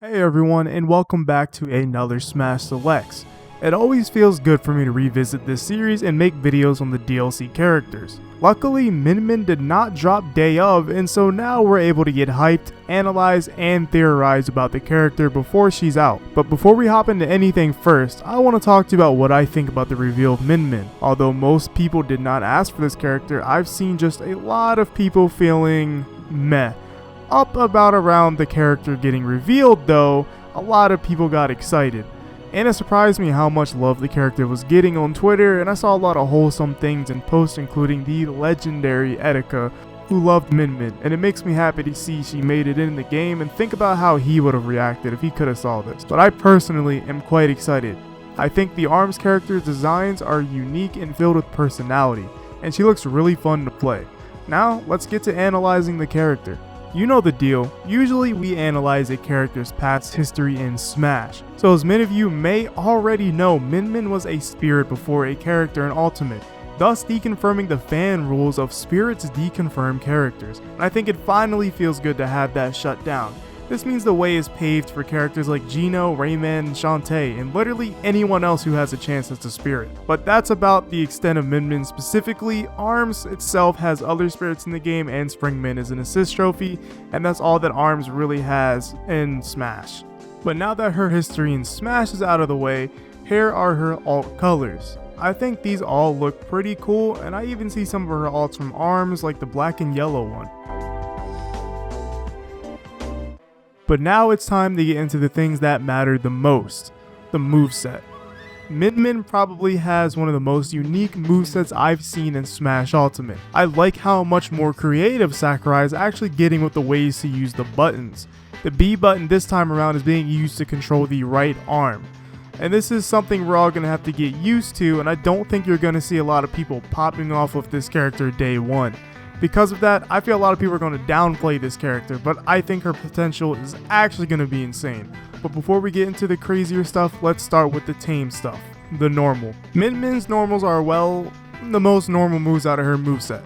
Hey everyone, and welcome back to another Smash Selects. It always feels good for me to revisit this series and make videos on the DLC characters. Luckily, MinMin did not drop day of, and so now we're able to get hyped, analyze, and theorize about the character before she's out. But before we hop into anything first, I want to talk to you about what I think about the reveal of MinMin. Although most people did not ask for this character, I've seen just a lot of people feeling meh. Up about around the character getting revealed though, a lot of people got excited. And it surprised me how much love the character was getting on Twitter, and I saw a lot of wholesome things in posts including the legendary Etika, who loved MinMin, and it makes me happy to see she made it in the game and think about how he would have reacted if he could have saw this. But I personally am quite excited. I think the ARMS character's designs are unique and filled with personality, and she looks really fun to play. Now, let's get to analyzing the character. You know the deal, usually we analyze a character's past history in Smash. So as many of you may already know, MinMin was a spirit before a character in Ultimate, thus deconfirming the fan rules of spirits deconfirm characters. And I think it finally feels good to have that shut down. This means the way is paved for characters like Gino, Rayman, and Shantae, and literally anyone else who has a chance as a spirit. But that's about the extent of MinMin specifically. ARMS itself has other spirits in the game, and Springman is an assist trophy, and that's all that ARMS really has in Smash. But now that her history in Smash is out of the way, here are her alt colors. I think these all look pretty cool, and I even see some of her alts from ARMS, like the black and yellow one. But now it's time to get into the things that matter the most, the moveset. MinMin probably has one of the most unique movesets I've seen in Smash Ultimate. I like how much more creative Sakurai is actually getting with the ways to use the buttons. The B button this time around is being used to control the right arm. And this is something we're all going to have to get used to, and I don't think you're going to see a lot of people popping off with this character day one. Because of that, I feel a lot of people are going to downplay this character, but I think her potential is actually going to be insane. But before we get into the crazier stuff, let's start with the tame stuff, the normal. MinMin's normals are, well, the most normal moves out of her moveset.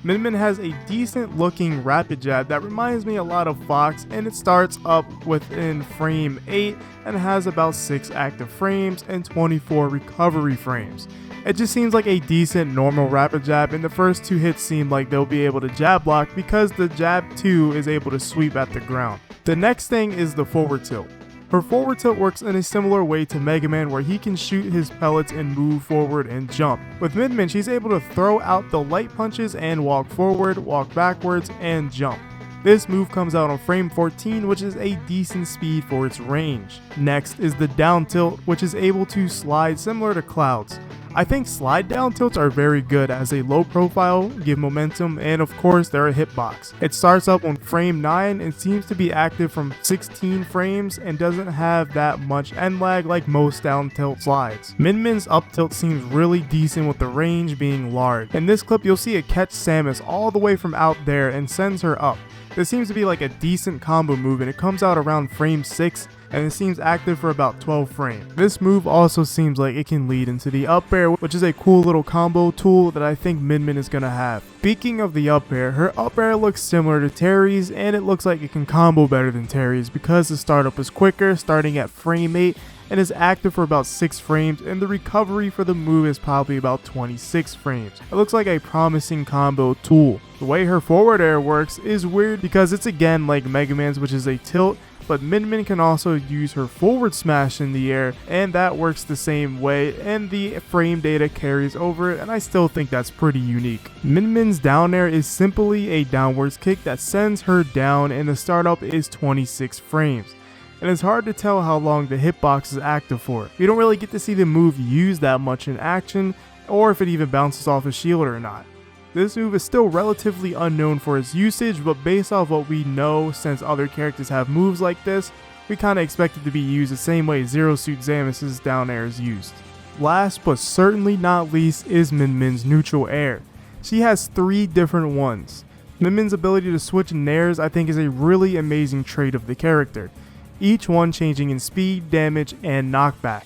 MinMin has a decent looking rapid jab that reminds me a lot of Fox, and it starts up within frame 8 and has about 6 active frames and 24 recovery frames. It just seems like a decent normal rapid jab, and the first 2 hits seem like they'll be able to jab block because the jab 2 is able to sweep at the ground. The next thing is the forward tilt. Her forward tilt works in a similar way to Mega Man, where he can shoot his pellets and move forward and jump. With MinMin, she's able to throw out the light punches and walk forward, walk backwards, and jump. This move comes out on frame 14, which is a decent speed for its range. Next is the down tilt, which is able to slide similar to Cloud's. I think slide down tilts are very good as a low profile, give momentum, and of course they're a hitbox. It starts up on frame 9 and seems to be active from 16 frames and doesn't have that much end lag like most down tilt slides. MinMin's up tilt seems really decent with the range being large. In this clip you'll see it catch Samus all the way from out there and sends her up. This seems to be like a decent combo move, and it comes out around frame 6 and it seems active for about 12 frames. This move also seems like it can lead into the up air, which is a cool little combo tool that I think MinMin is going to have. Speaking of the up air, her up air looks similar to Terry's, and it looks like it can combo better than Terry's because the startup is quicker, starting at frame 8, and is active for about 6 frames, and the recovery for the move is probably about 26 frames. It looks like a promising combo tool. The way her forward air works is weird because it's again like Mega Man's, which is a tilt, but MinMin can also use her forward smash in the air, and that works the same way, and the frame data carries over it, and I still think that's pretty unique. MinMin's down air is simply a downwards kick that sends her down, and the startup is 26 frames. And it's hard to tell how long the hitbox is active for. You don't really get to see the move used that much in action, or if it even bounces off a shield or not. This move is still relatively unknown for its usage, but based off what we know, since other characters have moves like this, we kinda expect it to be used the same way Zero Suit Samus's down air is used. Last but certainly not least is MinMin's neutral air. She has 3 different ones. MinMin's ability to switch nairs I think is a really amazing trait of the character, each one changing in speed, damage, and knockback.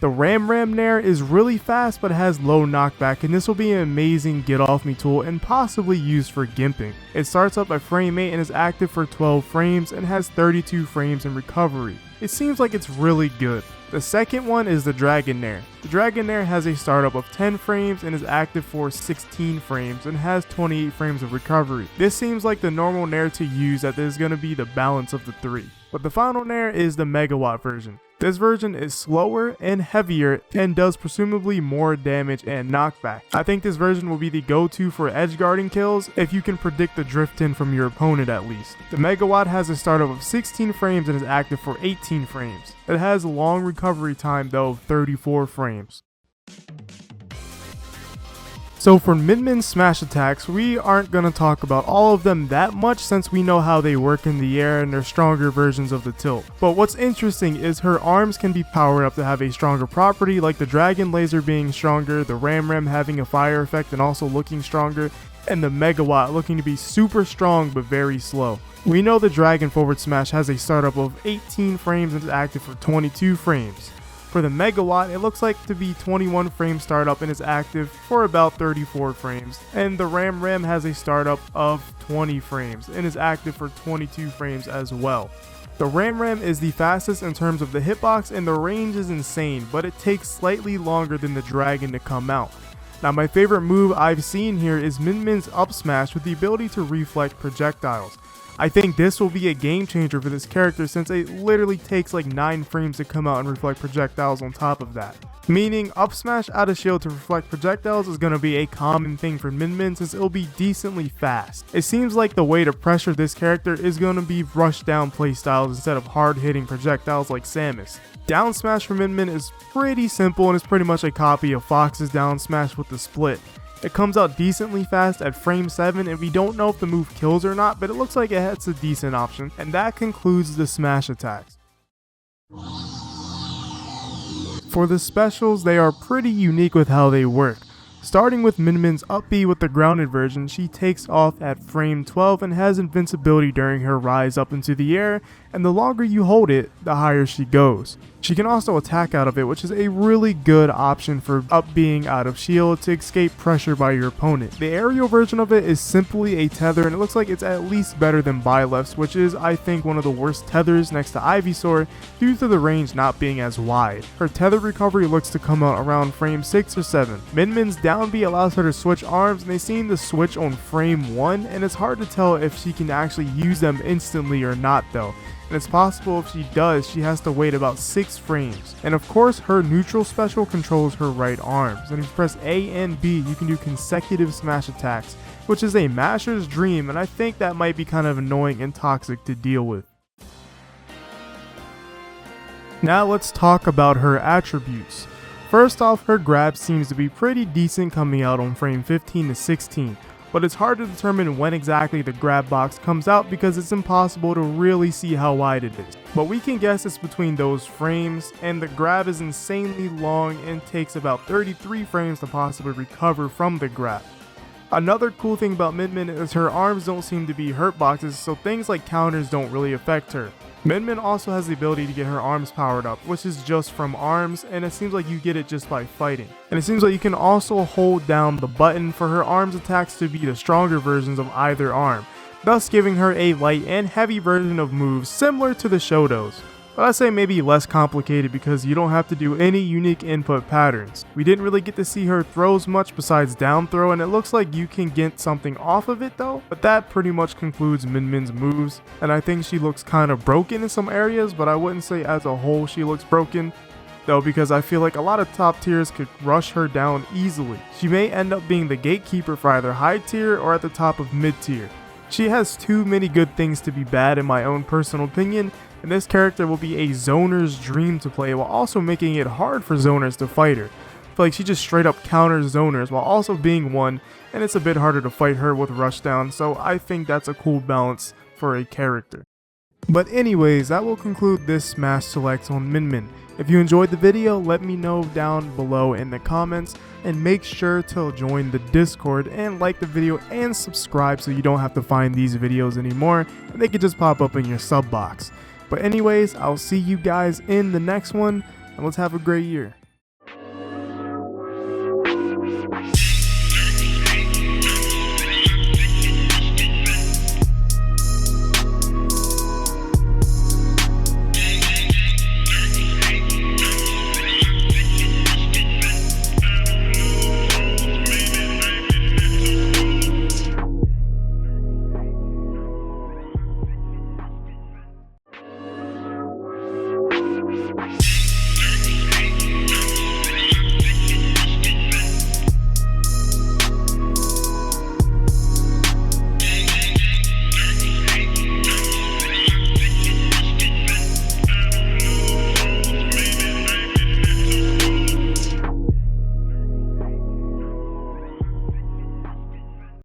The Ram Nair is really fast but has low knockback, and this will be an amazing get off me tool and possibly used for gimping. It starts up at frame 8 and is active for 12 frames and has 32 frames in recovery. It seems like it's really good. The second one is the Dragon Nair. The Dragon Nair has a startup of 10 frames and is active for 16 frames and has 28 frames of recovery. This seems like the normal Nair to use, that is going to be the balance of the three. But the final Nair is the Megawatt version. This version is slower and heavier and does presumably more damage and knockback. I think this version will be the go-to for edge guarding kills if you can predict the drift in from your opponent at least. The Megawatt has a startup of 16 frames and is active for 18 frames. It has a long recovery time though of 34 frames. So for MinMin's smash attacks, we aren't going to talk about all of them that much since we know how they work in the air and they're stronger versions of the tilt. But what's interesting is her arms can be powered up to have a stronger property, like the Dragon Laser being stronger, the Ram having a fire effect and also looking stronger, and the Megawatt looking to be super strong but very slow. We know the Dragon forward smash has a startup of 18 frames and is active for 22 frames. For the Megawatt, it looks like to be 21 frame startup and is active for about 34 frames. And the Ram has a startup of 20 frames and is active for 22 frames as well. The Ram is the fastest in terms of the hitbox and the range is insane, but it takes slightly longer than the Dragon to come out. Now my favorite move I've seen here is MinMin's up smash with the ability to reflect projectiles. I think this will be a game changer for this character since it literally takes like 9 frames to come out and reflect projectiles on top of that. Meaning up smash out of shield to reflect projectiles is going to be a common thing for MinMin since it'll be decently fast. It seems like the way to pressure this character is going to be rush down playstyles instead of hard hitting projectiles like Samus. Down smash for MinMin is pretty simple and is pretty much a copy of Fox's down smash with the split. It comes out decently fast at frame 7 and we don't know if the move kills or not, but it looks like it's a decent option. And that concludes the smash attacks. For the specials, they are pretty unique with how they work. Starting with MinMin's up B with the grounded version, she takes off at frame 12 and has invincibility during her rise up into the air, and the longer you hold it, the higher she goes. She can also attack out of it, which is a really good option for up being out of shield to escape pressure by your opponent. The aerial version of it is simply a tether and it looks like it's at least better than Byleth's, which is I think one of the worst tethers next to Ivysaur due to the range not being as wide. Her tether recovery looks to come out around frame 6 or 7. MinMin's down B allows her to switch arms and they seem to switch on frame 1 and it's hard to tell if she can actually use them instantly or not though. And it's possible if she does, she has to wait about 6 frames. And of course, her neutral special controls her right arms. And if you press A and B, you can do consecutive smash attacks, which is a masher's dream, and I think that might be kind of annoying and toxic to deal with. Now let's talk about her attributes. First off, her grab seems to be pretty decent coming out on frame 15 to 16. But it's hard to determine when exactly the grab box comes out because it's impossible to really see how wide it is. But we can guess it's between those frames, and the grab is insanely long and takes about 33 frames to possibly recover from the grab. Another cool thing about MinMin is her arms don't seem to be hurt boxes, so things like counters don't really affect her. MinMin also has the ability to get her arms powered up, which is just from arms, and it seems like you get it just by fighting. And it seems like you can also hold down the button for her arms attacks to be the stronger versions of either arm, thus giving her a light and heavy version of moves similar to the Shotos. But I'd say maybe less complicated because you don't have to do any unique input patterns. We didn't really get to see her throws much besides down throw, and it looks like you can get something off of it though. But that pretty much concludes MinMin's moves, and I think she looks kind of broken in some areas, but I wouldn't say as a whole she looks broken though, because I feel like a lot of top tiers could rush her down easily. She may end up being the gatekeeper for either high tier or at the top of mid tier. She has too many good things to be bad in my own personal opinion, and this character will be a zoner's dream to play while also making it hard for zoners to fight her. I feel like she just straight up counters zoners while also being one, and it's a bit harder to fight her with rushdown, so I think that's a cool balance for a character. But anyways, that will conclude this Smash Select on MinMin. If you enjoyed the video, let me know down below in the comments, and make sure to join the Discord and like the video and subscribe so you don't have to find these videos anymore, and they can just pop up in your sub box. But anyways, I'll see you guys in the next one, and let's have a great year.